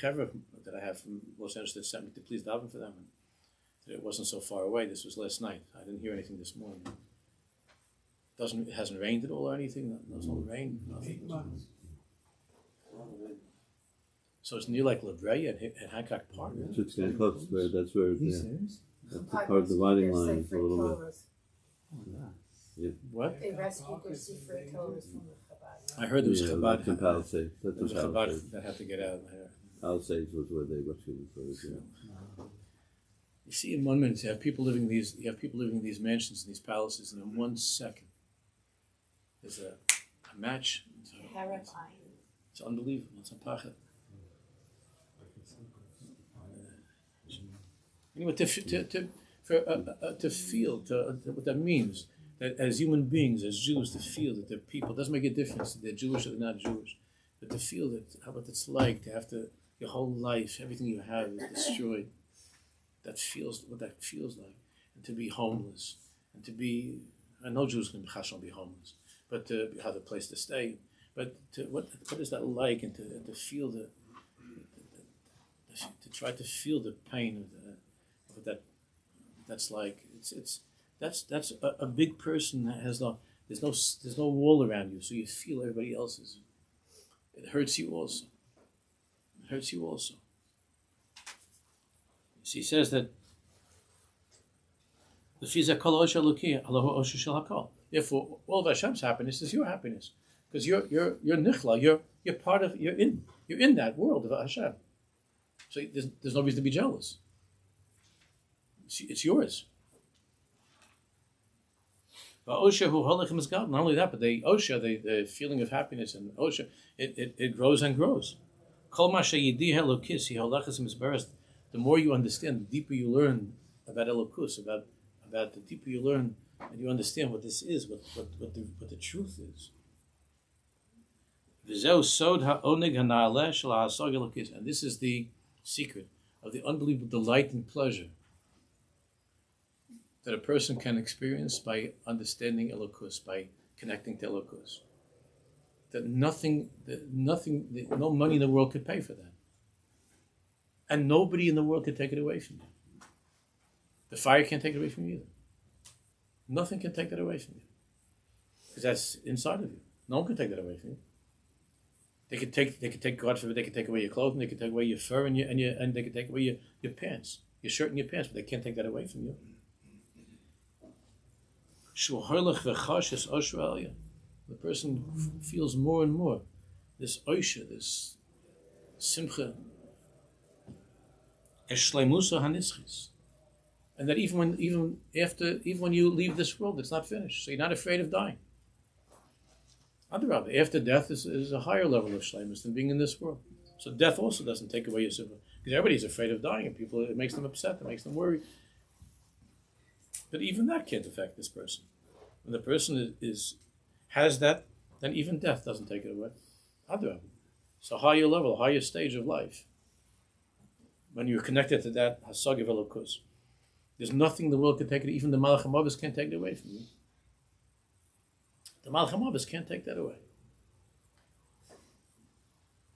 chevra that I have from Los Angeles that sent me to please daven for them. And it wasn't so far away. This was last night. I didn't hear anything this morning. It hasn't rained at all or anything. There's no rain. Nothing. So it's near like La Brea and Hancock Park. It's getting close. That's where that's the part dividing line is a little bit. Yeah. What? They rescued their Sifrei Torahs from the Chabad. I heard there was Chabad. In Palisades. There was a Chabad that had to get out. Palisades was where they rescued the You see, in 1 minute, you have people living in these mansions and these palaces, and in 1 second, there's a match. Terrifying. It's unbelievable. It's a pachet. Anyway, to feel what that means. That as human beings, as Jews, to feel that they're people, it doesn't make a difference if they're Jewish or they're not Jewish, but to feel that what it's like to have your whole life, everything you have is destroyed. What that feels like, and to be homeless, and to be, I know Jews can be homeless, but to have a place to stay, but what is that like, and to feel to try to feel the pain of what that's like. That's a big person that has there's no wall around you, so you feel everybody else's. It hurts you also. So he says that therefore all of Hashem's happiness is your happiness, because you're nichla, you're part of, you're in that world of Hashem. So there's no reason to be jealous. It's yours. But Osha who holichem is God. Not only that, but the Osha, the feeling of happiness, and Osha, it grows and grows. Kol ma sheyidih elokis, he holachas misberes, the more you understand, the deeper you learn about Elokus, about the deeper you learn and you understand what this is, what the truth is. And this is the secret of the unbelievable delight and pleasure that a person can experience by understanding Elokus, by connecting to Elokus. No money in the world could pay for that. And nobody in the world could take it away from you. The fire can't take it away from you either. Nothing can take that away from you. Because that's inside of you. No one can take that away from you. They could take, God forbid, they could take away your clothing, they could take away your fur and they could take away your pants, your shirt and your pants, but they can't take that away from you. The person feels more and more this oisha, this simcha, and that even when you leave this world, it's not finished. So you're not afraid of dying. After death is a higher level of shleimus than being in this world. So death also doesn't take away your simcha, because everybody's afraid of dying, and it makes them upset, it makes them worried. But even that can't affect this person. When the person has that, then even death doesn't take it away. It's a higher level, a higher stage of life. When you're connected to that hasag of Elokus, there's nothing the world can take it. Even the Malach HaMavis can't take it away from you. The Malach HaMavis can't take that away.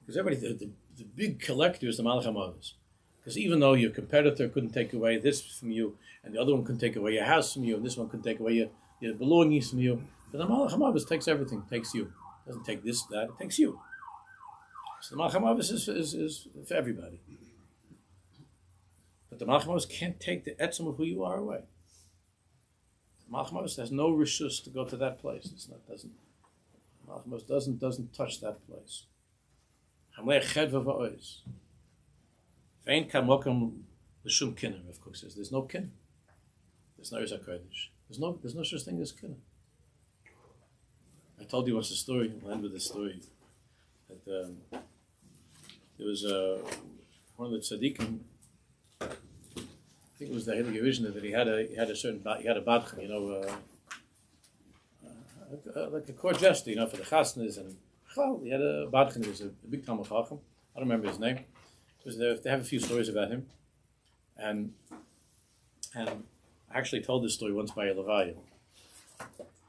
Because the big collector is the Malach HaMavis. Because even though your competitor couldn't take away this from you, and the other one couldn't take away your house from you, and this one couldn't take away your belongings from you, but the Malach HaMavis takes everything, takes you. It doesn't take this, that, it takes you. So the Malach HaMavis is for everybody. But the Malach HaMavis can't take the etzem of who you are away. The Malach HaMavis has no rishus to go to that place. The Malach HaMavis doesn't touch that place. Rav Kook says there's no kin. There's no Yisrael Kodesh. There's no such thing as kin. I told you once a story. I'll end with this story. That there was one of the tzaddikim. I think it was the Heilige Vision that he had a badchan, like a court jester, for the chasnas, and he had a badchan. He was a big Talmud Chacham. I don't remember his name. They have a few stories about him, and I actually told this story once by a levaya.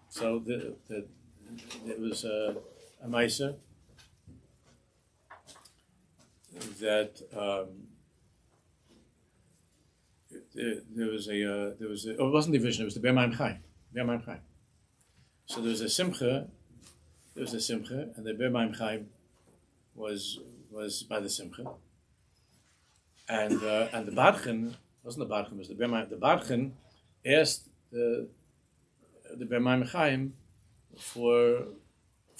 So it was a maisa that it wasn't the vision. It was the Ber Maim Chaim. So there was a simcha, and the Ber Maim Chaim was by the simcha, and the badchan wasn't the badchan, it was the Ber Maim. The badchan asked the Ber Maim Chaim for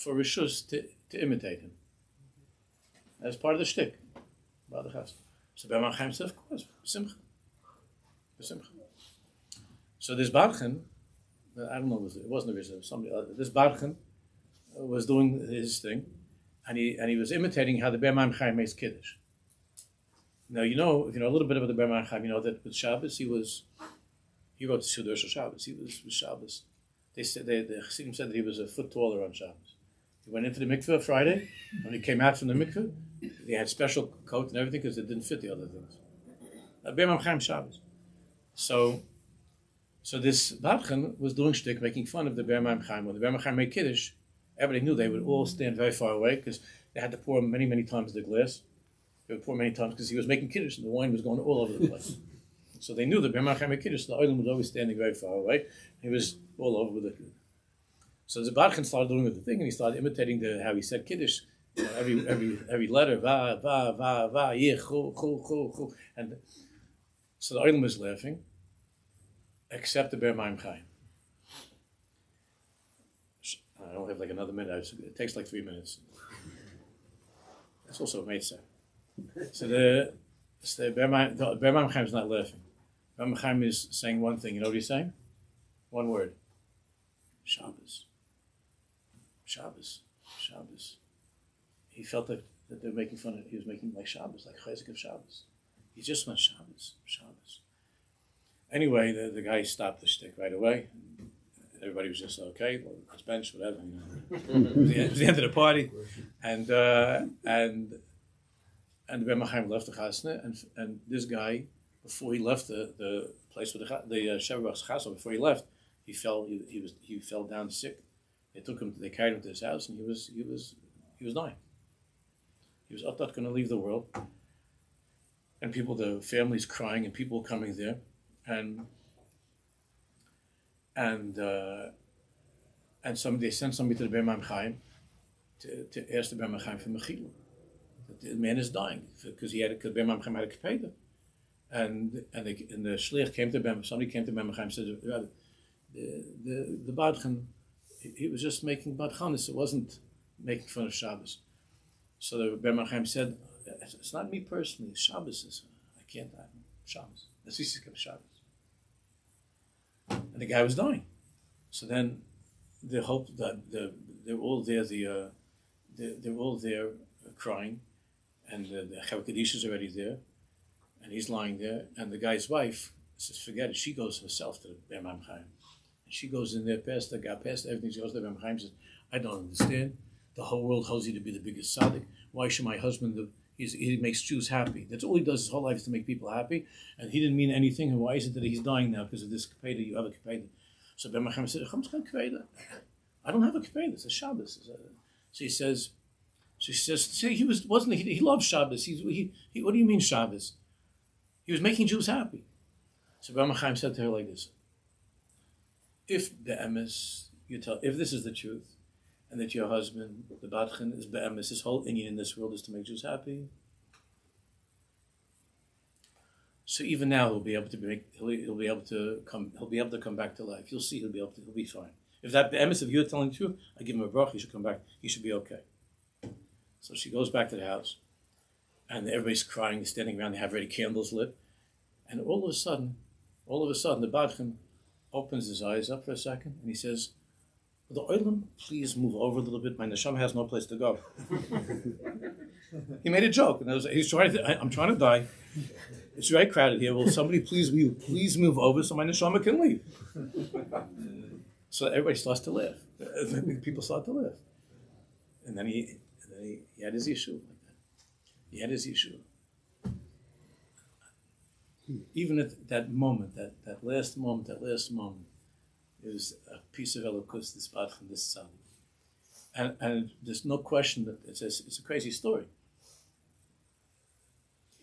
rishus to imitate him as part of the shtick. So Ber Maim Chaim said, of course, simcha. So this badchan, I don't know, it wasn't a vision. Somebody. This badchan was doing his thing, and he was imitating how the Ber Maim Chaim makes kiddush. Now if you know a little bit about the Ber Maim Chaim, you know that with Shabbos he wrote Siddur Shel Shabbos. He was with Shabbos. The Chassidim said that he was a foot taller on Shabbos. He went into the mikveh Friday. When he came out from the mikveh, he had special coat and everything because it didn't fit the other things. Ber Maim Chaim Shabbos. So this badchan was doing shtick, making fun of the Ber Maim Chaim. When the Ber Maim Chaim made kiddush, everybody knew they would all stand very far away because they had to pour many, many times the glass. They would pour many times because he was making kiddush and the wine was going all over the place. So they knew that Ber Maim Chaim made kiddush. The oilam was always standing very far away. He was all over with it. So the badchan started doing the thing, and he started imitating how he said kiddush. Every letter, va, yeh, chu, and so the oilam was laughing, except the Ber Maim Chaim. I don't have like another minute. It takes like 3 minutes. That's also a made sense. So the Ber Maim Chaim is not laughing. Ber Maim Chaim is saying one thing. You know what he's saying? One word. Shabbos. He felt that they were making fun of. He was making like Shabbos, like Chayzik of Shabbos. He just went Shabbos. Anyway, the guy stopped the shtick right away. Everybody was just okay. Well, let's bench, whatever. It was the end of the party, and the Ben Machaim left the chasna, and this guy, before he left the place with the Shevrach's chasna, before he left, he fell down sick. They carried him to his house, and he was dying. He was not going to leave the world, and the families crying, and people coming there, and they sent somebody to the Ben Machaim to ask the Ben Machaim for mechila. The man is dying because Ben Machaim had a kapeda, and the shliach came to Ben. Somebody came to Ben Machaim and said, the badchan, he was just making badchanis. It wasn't making fun of Shabbos. So the Ben Machaim said, it's not me personally. Shabbos I can't. Shabbos. That's Shabbos. And the guy was dying. So then the hope that they're all there. They're all there crying, and the Chav Kaddish is already there, and he's lying there. And the guy's wife says, "Forget it." She goes herself to the Ben Machaim, and she goes in there past everything. She goes to the Ben Machaim and says, "I don't understand. The whole world holds you to be the biggest tzaddik. Why should my husband? He makes Jews happy. That's all he does his whole life is to make people happy, and he didn't mean anything. And why is it that he's dying now because of this kapeda? You have a kapeda." So Ben Machaim said, "I don't have a kapeda. It's a Shabbos." So he says, "See, he loved Shabbos. What do you mean Shabbos? He was making Jews happy." So Ben Machaim said to her like this: "If be'emes, if this is the truth, and that your husband, the badchan, is be'emes, his whole inyan in this world is to make Jews happy, so even now he'll be able to come back to life. You'll see he'll be fine. If that be'emes, if you're telling the truth, I give him a bracha, he should come back. He should be okay." So she goes back to the house, and everybody's crying, standing around. They have already candles lit, and all of a sudden, the badchan opens his eyes up for a second, and he says, "Will the oilam please move over a little bit? My neshama has no place to go." He made a joke, and I'm trying to die. It's very crowded here. Will somebody please move over so my neshama can leave? So everybody starts to laugh. People start to laugh, and then he had his issue like that. He had his issue. Even at that moment, that last moment, it was a piece of elokus, this badchan, this son. And there's no question that it's a crazy story.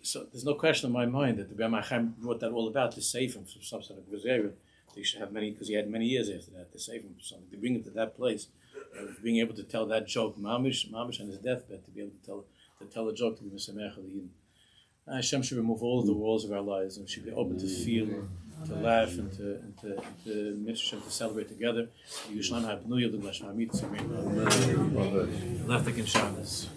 So there's no question in my mind that the Ben Machaim brought that all about to save him from some sort of gazera. They should have because he had many years after that to save him from something, to bring him to that place, being able to tell that joke, mamish on his deathbed, to be able to tell a joke to be Mesamech Aliyim. Hashem should remove all of the walls of our lives, and we should be open to feel, to laugh, and to celebrate together. Yerushalayim ha'bnuya l'glash ha'amit tzimim. Leftik in Shabbos.